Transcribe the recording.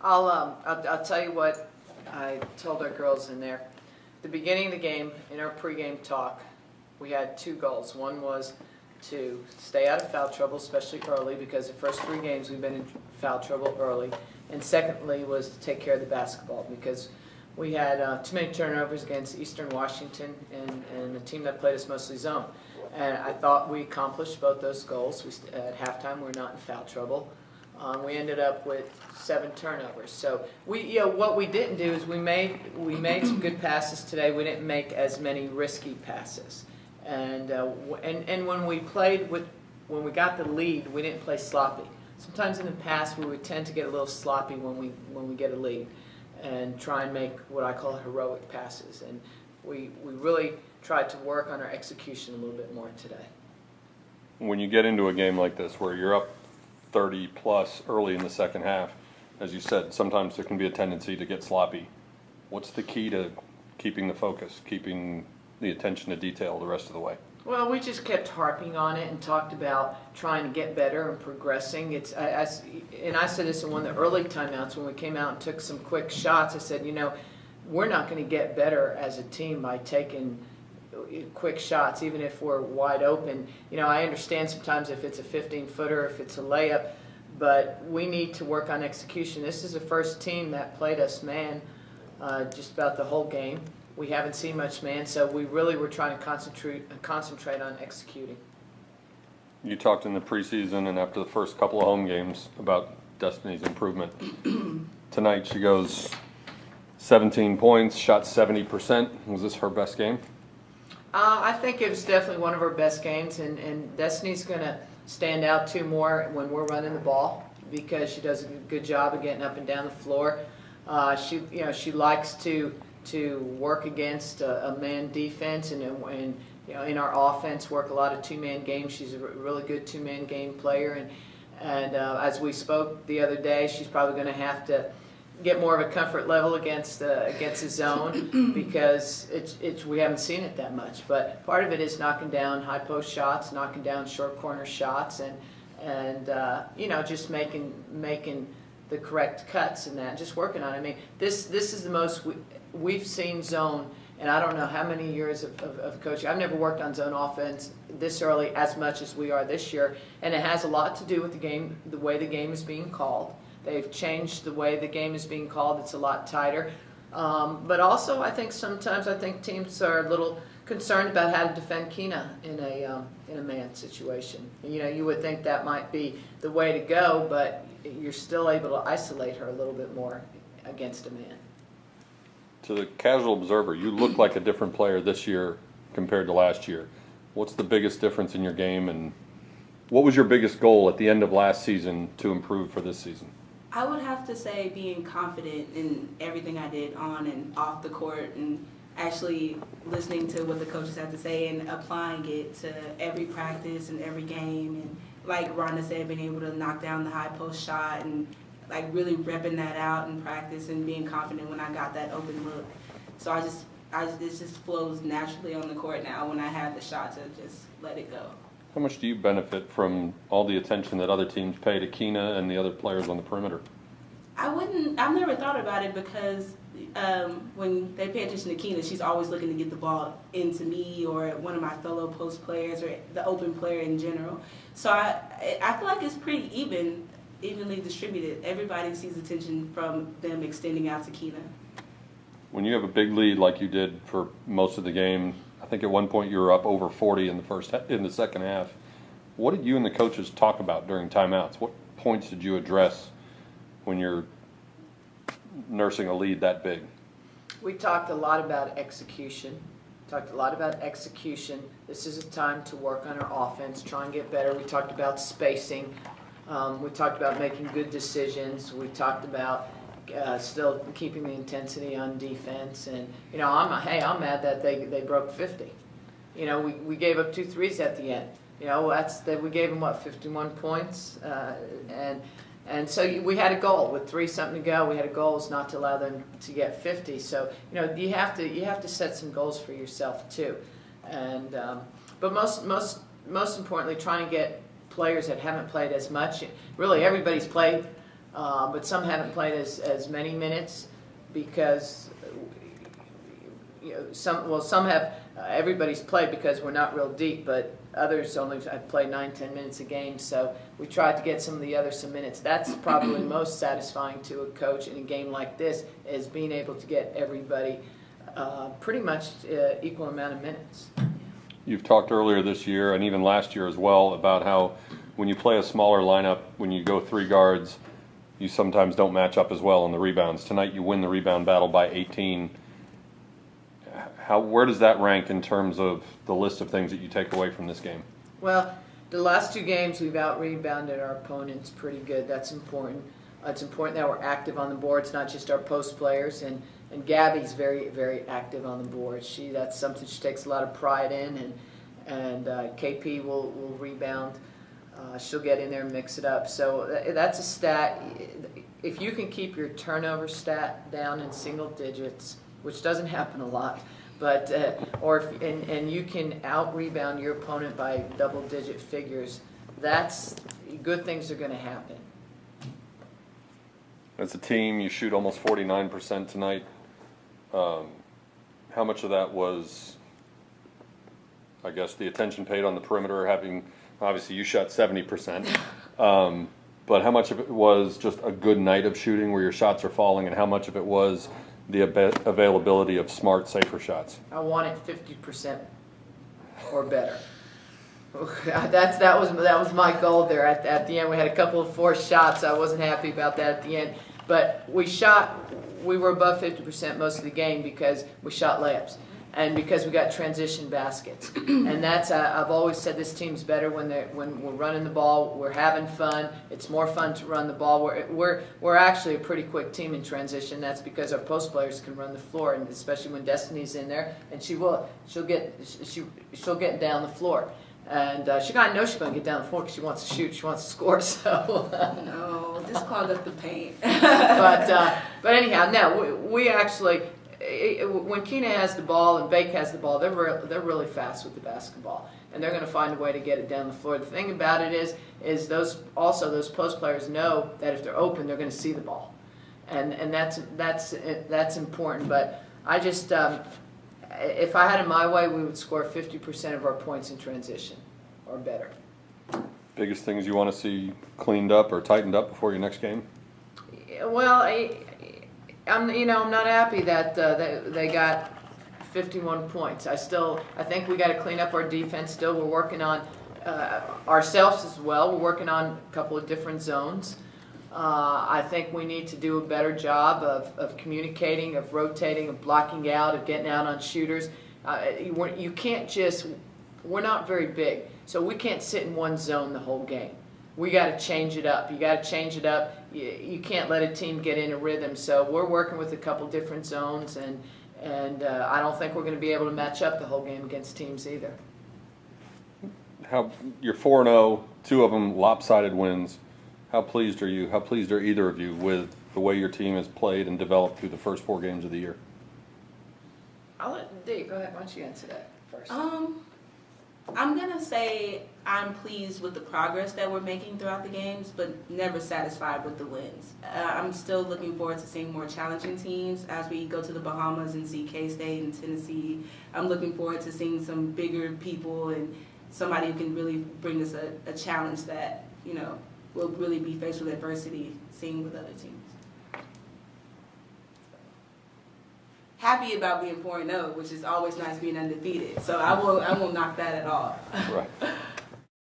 I'll tell you what I told our girls in there. At the beginning of the game, in our pregame talk, we had two goals. One was to stay out of foul trouble, especially early, because the first 3 games we've been in foul trouble early. And secondly was to take care of the basketball, because we had too many turnovers against Eastern Washington and a team that played us mostly zone. And I thought we accomplished both those goals. At halftime, we're not in foul trouble. We ended up with 7 turnovers. So what we didn't do is we made some good passes today. We didn't make as many risky passes. And when we got the lead, we didn't play sloppy. Sometimes in the past, we would tend to get a little sloppy when we get a lead, and try and make what I call heroic passes. And we really tried to work on our execution a little bit more today. When you get into a game like this where you're up 30 plus early in the second half, as you said, sometimes there can be a tendency to get sloppy. What's the key to keeping the focus, keeping the attention to detail the rest of the way? Well, we just kept harping on it and talked about trying to get better and progressing. And I said this in one of the early timeouts when we came out and took some quick shots. I said, we're not going to get better as a team by taking quick shots, even if we're wide open. I understand sometimes if it's a 15-footer, if it's a layup, but we need to work on execution. This is the first team that played us man just about the whole game. We haven't seen much man, so we really were trying to concentrate on executing. You talked in the preseason and after the first couple of home games about Destynee's improvement. Tonight she goes 17 points, shot 70%. Was this her best game? I think it was definitely one of her best games, and Destiny's going to stand out 2 more when we're running the ball, because she does a good job of getting up and down the floor. She likes to work against a man defense, and in our offense work a lot of 2-man games. She's a really good 2-man game player, and as we spoke the other day, she's probably going to have to get more of a comfort level against the zone, because we haven't seen it that much. But part of it is knocking down high post shots, knocking down short corner shots, and just making the correct cuts and that, just working on it. I mean, this is the most we've seen zone, and I don't know how many years of coaching. I've never worked on zone offense this early as much as we are this year, and it has a lot to do with the way the game is being called. They've changed the way the game is being called. It's a lot tighter. But also, I think sometimes teams are a little concerned about how to defend Keena in a man situation. You would think that might be the way to go, but you're still able to isolate her a little bit more against a man. To the casual observer, you look like a different player this year compared to last year. What's the biggest difference in your game, and what was your biggest goal at the end of last season to improve for this season? I would have to say being confident in everything I did on and off the court, and actually listening to what the coaches had to say and applying it to every practice and every game. And like Rhonda said, being able to knock down the high post shot and really repping that out in practice and being confident when I got that open look. So it just flows naturally on the court now when I have the shot to just let it go. How much do you benefit from all the attention that other teams pay to Keena and the other players on the perimeter? I've never thought about it, because when they pay attention to Keena, she's always looking to get the ball into me or one of my fellow post players or the open player in general. So I feel like it's pretty evenly distributed. Everybody sees attention from them extending out to Keena. When you have a big lead like you did for most of the game, I think at one point you were up over 40 in the second half. What did you and the coaches talk about during timeouts? What points did you address when you're nursing a lead that big? We talked a lot about execution. This is a time to work on our offense, try and get better. We talked about spacing. We talked about making good decisions. We talked about still keeping the intensity on defense. And I'm mad that they broke 50. We gave up 2 threes at the end. We gave them 51 points, and so we had a goal with 3-something to go. We had a goal is not to allow them to get 50. So you have to set some goals for yourself too, and but most importantly, trying to get players that haven't played as much. Really, everybody's played but some haven't played as many minutes because some have. Everybody's played because we're not real deep, but others only have played 9-10 minutes a game. So we tried to get some of the others some minutes. That's probably most satisfying to a coach in a game like this, is being able to get everybody pretty much equal amount of minutes. You've talked earlier this year and even last year as well about how when you play a smaller lineup, when you go 3 guards, you sometimes don't match up as well on the rebounds. Tonight you win the rebound battle by 18. Where does that rank in terms of the list of things that you take away from this game? Well, the last 2 games we've out-rebounded our opponents pretty good. That's important. It's important that we're active on the boards, not just our post players. And Gabby's very, very active on the board. That's something she takes a lot of pride in. And KP will rebound. She'll get in there and mix it up. So that's a stat. If you can keep your turnover stat down in single digits, which doesn't happen a lot, but and you can out-rebound your opponent by double-digit figures, that's good things are going to happen. As a team, you shoot almost 49% tonight. How much of that was, I guess, the attention paid on the perimeter? Obviously, you shot 70%. But how much of it was just a good night of shooting where your shots are falling, and how much of it was the availability of smart, safer shots? I want it 50% or better. That was my goal there. At the end, we had a couple of forced shots. I wasn't happy about that at the end, but we were above 50% most of the game because we shot layups and because we got transition baskets. And that's I've always said this team's better when we're running the ball. We're having fun. It's more fun to run the ball. We're actually a pretty quick team in transition. That's because our post players can run the floor, and especially when Destiny's in there, and she'll get down the floor. And she got know she's going to get down the floor because she wants to shoot, she wants to score. So no, just clog up the paint. but anyhow, no, we actually, when Keena has the ball and Bake has the ball, they're really fast with the basketball, and they're going to find a way to get it down the floor. The thing about it is those post players know that if they're open, they're going to see the ball, and that's important. But I just. If I had it my way, we would score 50% of our points in transition or better. Biggest things you want to see cleaned up or tightened up before your next game? Well, I'm not happy that they got 51 points. I think we got to clean up our defense. Still, we're working on ourselves as well. We're working on a couple of different zones. I think we need to do a better job of communicating, of rotating, of blocking out, of getting out on shooters. You can't we're not very big, so we can't sit in one zone the whole game. We got to change it up. You got to change it up. You can't let a team get in a rhythm. So we're working with a couple different zones, and I don't think we're going to be able to match up the whole game against teams either. You're 4-0, 2 of them lopsided wins. How pleased are you? How pleased are either of you with the way your team has played and developed through the first 4 games of the year? I'll let Dee, go ahead. Why don't you answer that first? I'm going to say I'm pleased with the progress that we're making throughout the games, but never satisfied with the wins. I'm still looking forward to seeing more challenging teams as we go to the Bahamas and see K-State and Tennessee. I'm looking forward to seeing some bigger people and somebody who can really bring us a challenge that, will really be faced with adversity, seeing with other teams. Happy about being 4-0, which is always nice being undefeated. So I won't knock that at all. Right.